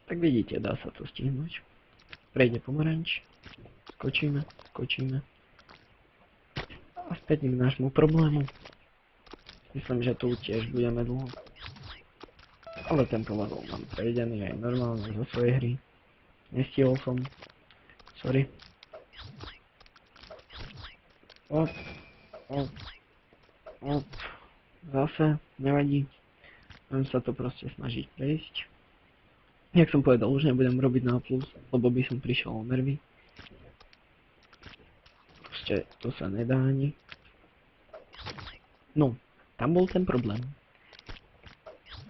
Tak vidíte, dá sa to stihnúť. Prejde pomaranč. Skočíme. A späť k nášmu problému. Myslím, že tu tiež budeme dlho. Ale tento level mám prejdený aj normálne zo svojej hry. Nestihol som. Sorry. Op. Zase, nevadí. Budem sa to proste snažiť prejsť. Jak som povedal, už nebudem robiť na plus, lebo by som prišiel o nervy. Proste to sa nedá ani. No, tam bol ten problém.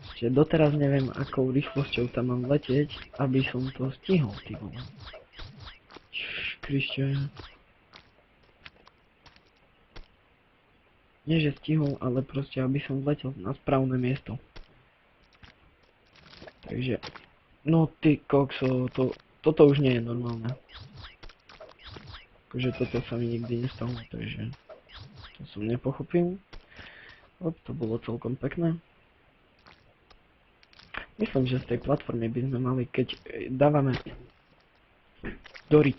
Proste doteraz neviem, akou rýchlosťou tam mám letieť, aby som to stihol, ty vole. Krišťa. Nie, že stihol, ale proste, aby som vletel na správne miesto. Takže, no ty kokso, toto už nie je normálne. Akože toto sa mi nikdy nestalo, takže to som nepochopil. To bolo celkom pekné. Myslím, že z tej platformy by sme mali, keď dávame keď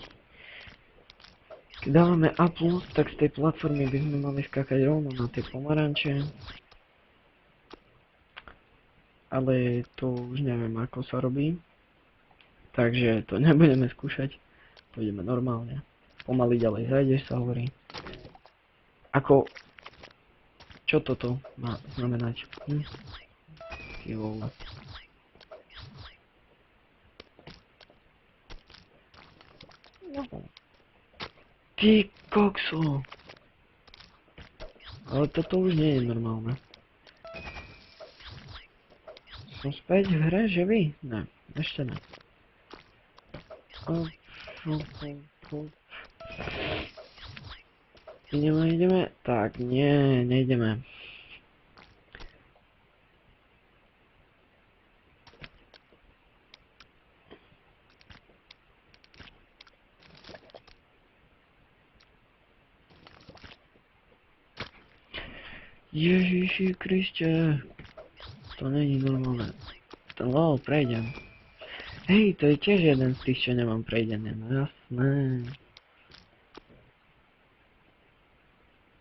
dávame A+, tak z tej platformy by sme mali skákať rovno na tie pomaranče. Ale to už neviem, ako sa robí. Takže to nebudeme skúšať. Pôjdeme normálne. Pomaly ďalej zajdeš, sa hovorí. Ako... Čo toto má znamenať? Ty vole. Ty kokso. Ale toto už nie je normálne. Som späť v hre, že vy? Ne, ešte ne. Ideme. Tak, nie, nejdeme. Ježiši Kriste. To není normálne. Ten level prejdem. Hej, to je tiež jeden z tých, čo nemám prejdené. No jasné.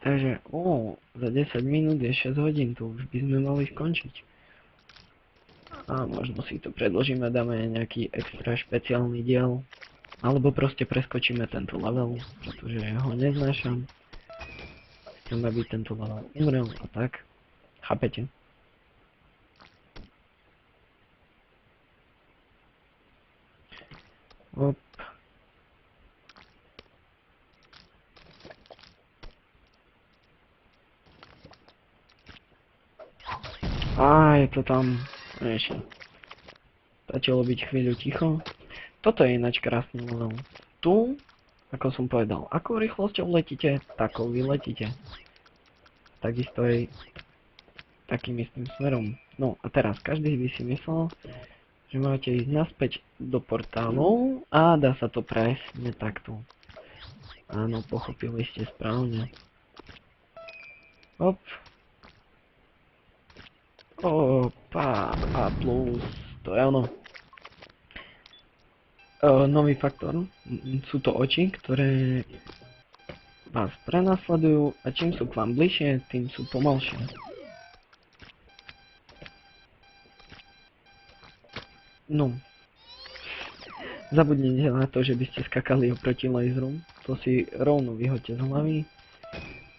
Takže, za 10 minút je 6 hodín, to už by sme mali skončiť. A možno si to predložíme, dáme nejaký extra špeciálny diel. Alebo proste preskočíme tento level, pretože ho neznášam. Chcem, aby tento level umrel a tak. Chápete? Op. Je to tam. Ešte. Stačilo byť chvíľu ticho. Toto je ináč krásny level. Tu, ako som povedal, akou rýchlosťou letíte, takou vy letíte. Takisto aj takým istým smerom. No a teraz každý by si myslel, že máte ísť naspäť do portálov a dá sa to presne takto. Áno, pochopili ste správne. Hop. Opa, A+, to je ono. Nový faktor, sú to oči, ktoré vás prenasledujú a čím sú k vám bližšie, tým sú pomalšie. No. Zabudnite na to, že by ste skakali oproti laserom, to si rovno vyhoďte z hlavy.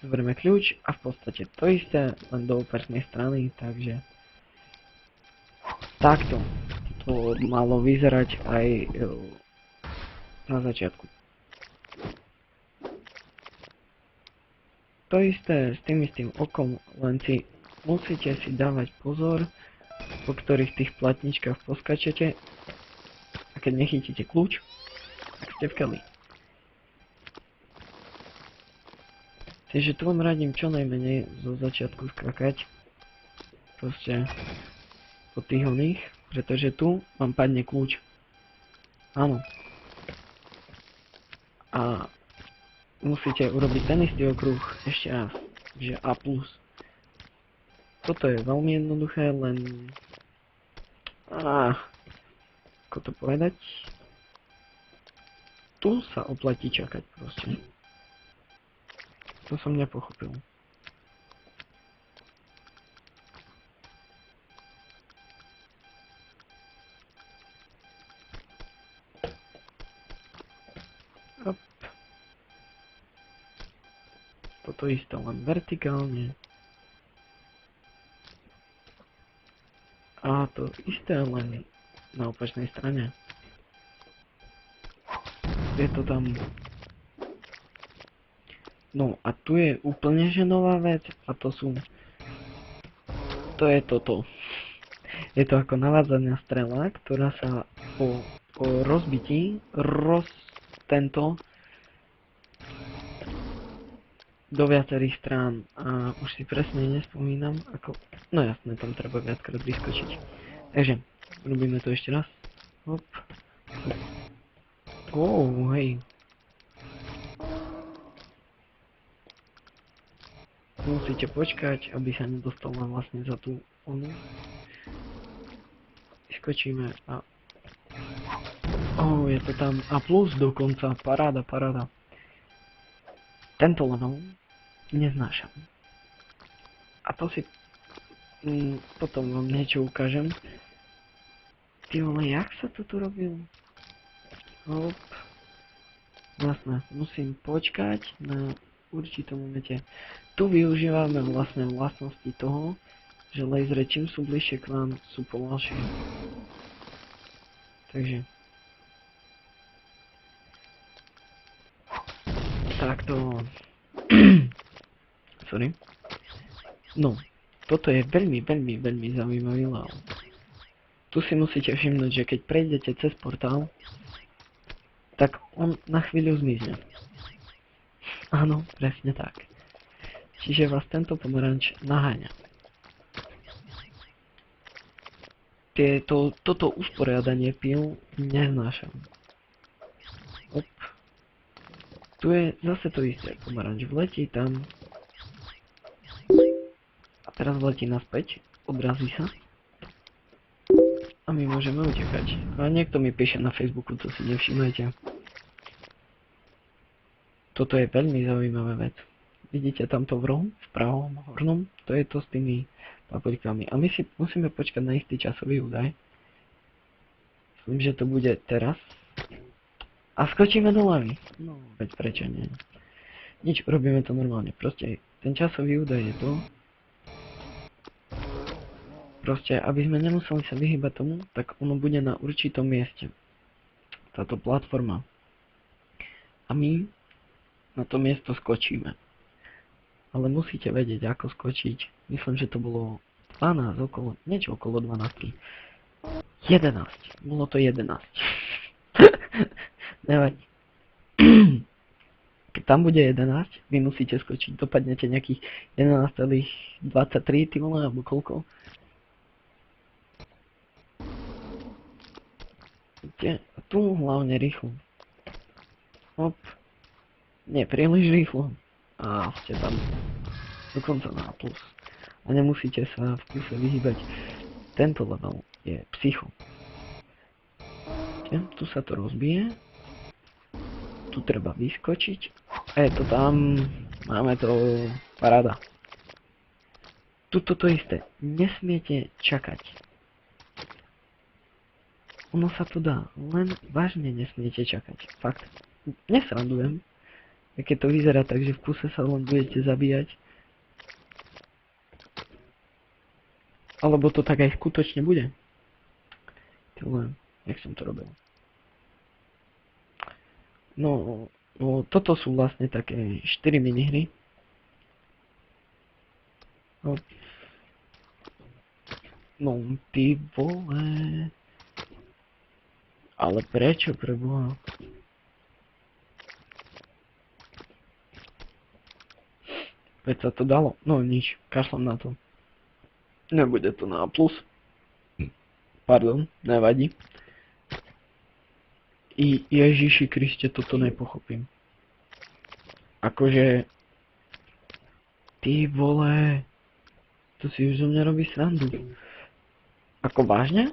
Zoberieme kľúč a v podstate to isté, len do opačnej strany, takže takto to malo vyzerať aj na začiatku. To isté s tým istým okom, len si musíte si dávať pozor, po ktorých tých platničkách poskačete a keď nechytíte kľúč, tak ste v keli. Takže tu vám radím čo najmenej zo začiatku skakať. Proste po tých oných, pretože tu vám padne kľúč. Áno. A musíte urobiť ten istý okruh ešte raz, že A+. Toto je veľmi jednoduché, len... ako to povedať. Tu sa oplatí čakať proste. To som nepochopil. Op. Toto isté len vertikálne. A to isté len na opačnej strane. Je to tam. No a tu je úplne že nová vec a to sú... To je toto. Je to ako navádzania strela, ktorá sa po rozbití tento do viacerých strán a už si presne nespomínam ako... No jasné, tam treba viackrát vyskočiť. Takže, robíme to ešte raz. Hop. Wow, hej. Musíte počkať, aby sa nedostala vlastne za tú onu. Vyskočíme a... je to tam. A plus dokonca. Paráda, paráda. Tento level neznášam. A to si... potom vám niečo ukážem. Ty vole, jak sa to tu robil? Hop. Jasné, musím počkať na určitom momente. Tu využívame vlastne vlastnosti toho, že lasery čím sú bližšie k vám, sú pomalšie. Takže. Takto. Sorry. No, toto je veľmi zaujímavý level. Tu si musíte všimnúť, že keď prejdete cez portál, tak on na chvíľu zmizne. Áno, presne tak. Čiže vás tento pomeranč naháňa. Toto usporiadanie píl neznášam. Op. Tu je zase to isté. Pomeranč vletí tam. A teraz vletí naspäť. Odrazí sa. A my môžeme utekať. A niekto mi píše na Facebooku, to si nevšimnete. Toto je veľmi zaujímavá vec. Vidíte tamto v rohu, v pravom hornom? To je to s tými paprikami. A my si musíme počkať na istý časový údaj. Myslím, že to bude teraz. A skočíme do lavy. No, veď prečo nie? Nič, robíme to normálne. Proste ten časový údaj je to. Proste, aby sme nemuseli sa vyhýbať tomu, tak ono bude na určitom mieste. Táto platforma. A my na to miesto skočíme. Ale musíte vedieť, ako skočiť. Myslím, že to bolo 12, niečo okolo 12. 11. Bolo to 11. Nevadí. Keď tam bude 11, vy musíte skočiť. Dopadnete nejakých 11,23, ty vole, alebo koľko. A tu hlavne rýchlo. Hop. Nie príliš rýchlo. A ste tam dokonca na plus. A nemusíte sa v kuse vyhýbať. Tento level je psycho. Tu sa to rozbije. Tu treba vyskočiť. A je to tam. Máme to. Paráda. Tuto to isté. Nesmiete čakať. Ono sa to dá. Len vážne nesmiete čakať. Fakt. Nesrandujem. Keď to vyzerá tak, že v kuse sa len budete zabíjať. Alebo to tak aj skutočne bude. Len, jak som to robil. No, toto sú vlastne také 4 minihry. No, ty vole. Ale prečo, preboha? Veď sa to dalo. No nič, kašlem na to. Nebude to na plus. Pardon, nevadí. Ježiši Kriste, toto nepochopím. Akože... Ty vole... To si už zo mňa robí srandu. Ako vážne?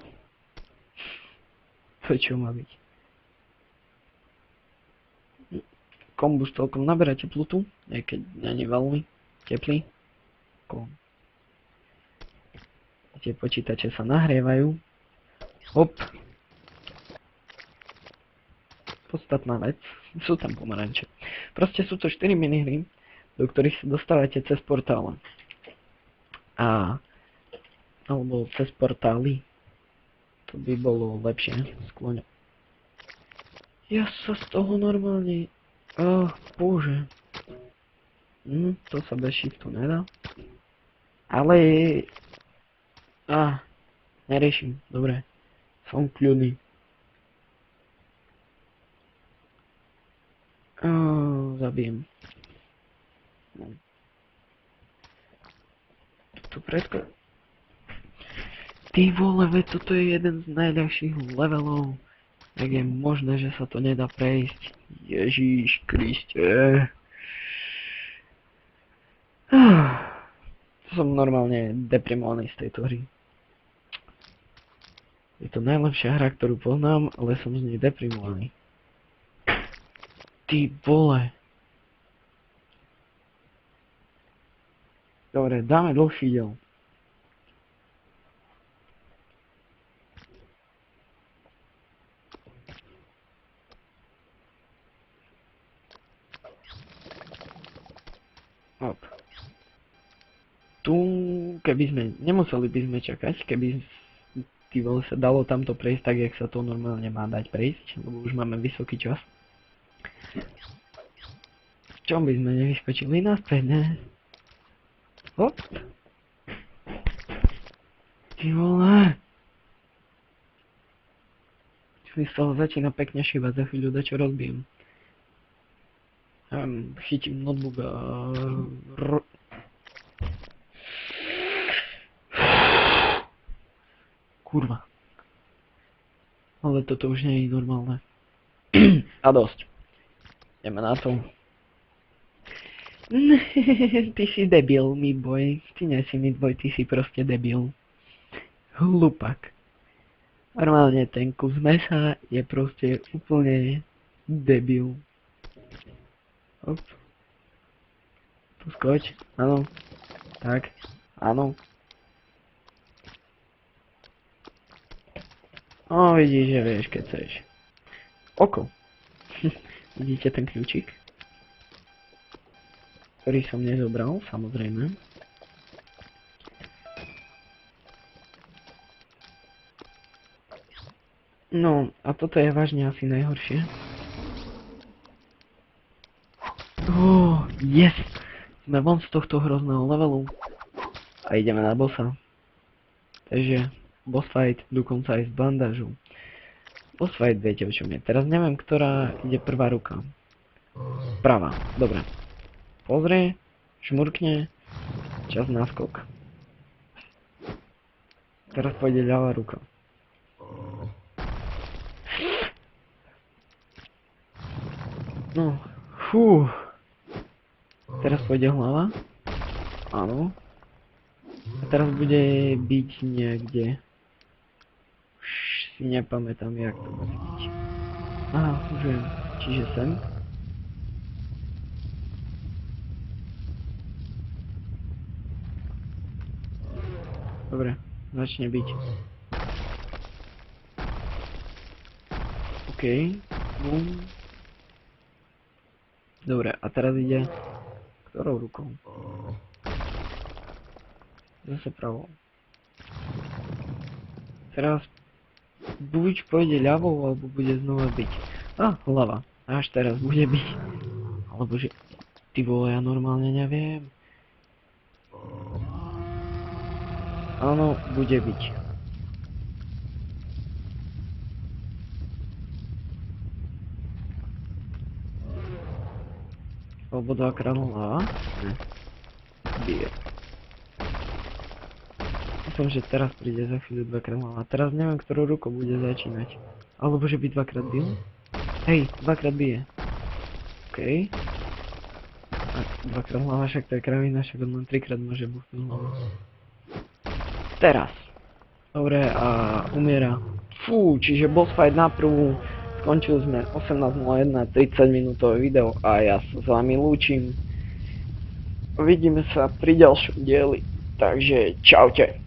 To čo má byť? Kombus celkom naberá teplotu, aj keď není veľmi teplý. Tie počítače sa nahrievajú. Hop. Podstatná vec. Sú tam pomaranče. Proste sú to 4 minihry, do ktorých sa dostávate cez portále. Alebo cez portály. To by bolo lepšie. Skloň. Ja sa z toho normálne... bože. To sa bez shiftu nedá. Ale... neriešim. Dobre. Som kľudný. Zabijem. Tu predko... Ty vole, veď toto je jeden z najľahších levelov. Jak je možné, že sa to nedá prejsť? Ježíš Kriste. Som normálne deprimovaný z tejto hry. Je to najlepšia hra, ktorú poznám, ale som z nej deprimovaný. Ty vole. Dobre, dáme dlhší diel. Hop. Tu, keby sme, nemuseli by sme čakať, keby ty vole sa dalo tamto prejsť tak, jak sa to normálne má dať prejsť, lebo už máme vysoký čas. Čo by sme nevyskočili naspäť, ne? Hop. Ty vole. Čo mi z toho začína pekne šívať, za chvíľu dačo rozbijem. Chytím notebook a... Kurva. Ale toto už nie je normálne. A dosť. Ideme na to. Ty si debil, mi boj. Ty nie si mi boj, ty si proste debil. Hlupak. Normálne ten kus mesa je proste úplne debil. Hop. Tu skoč. Áno. Tak. Áno. Vidíš, že vieš, keď chceš. Oko. Vidíte ten kľúčik? Ktorý som nezobral, samozrejme. No, a toto je vážne asi najhoršie. Yes! Sme von z tohto hrozného levelu. A ideme na bossa. Takže... boss fight, dokonca aj s bandážou. Boss fight, viete o čom je. Teraz neviem, ktorá ide prvá ruka. Pravá, dobre. Pozrie, šmurkne, čas na skok. Teraz pôjde ľavá ruka. No, fú. Teraz pôjde hlava. Áno. A teraz bude byť niekde. Si nepamätám, jak to bude byť. Aha, už viem. Čiže sem. Dobre, začne byť. OK. Bum. Dobre, a teraz ide... ktorou rukou? Zase pravou. Teraz buď pôjde ľavou, alebo bude znova byť. Hlava. Až teraz bude byť. Alebo že... Ty vole, ja normálne neviem. Áno, bude byť. Alebo dvakrát hlava? Ne. Bije. Myslím, že teraz príde za chvíľu dvakrát hlava. Teraz neviem, ktorou rukou bude začínať. Alebo že by dvakrát bil? Hej, dvakrát bije. OK. A dvakrát hlava, však to je kravina, však on len trikrát môže buchnúť hlavu. Teraz. Dobre, a umiera. Fú, čiže boss fight na prvú. Skončili sme 18:01, 30 minútové video a ja sa s vami lúčim. Vidíme sa pri ďalšom dieli, takže čaute.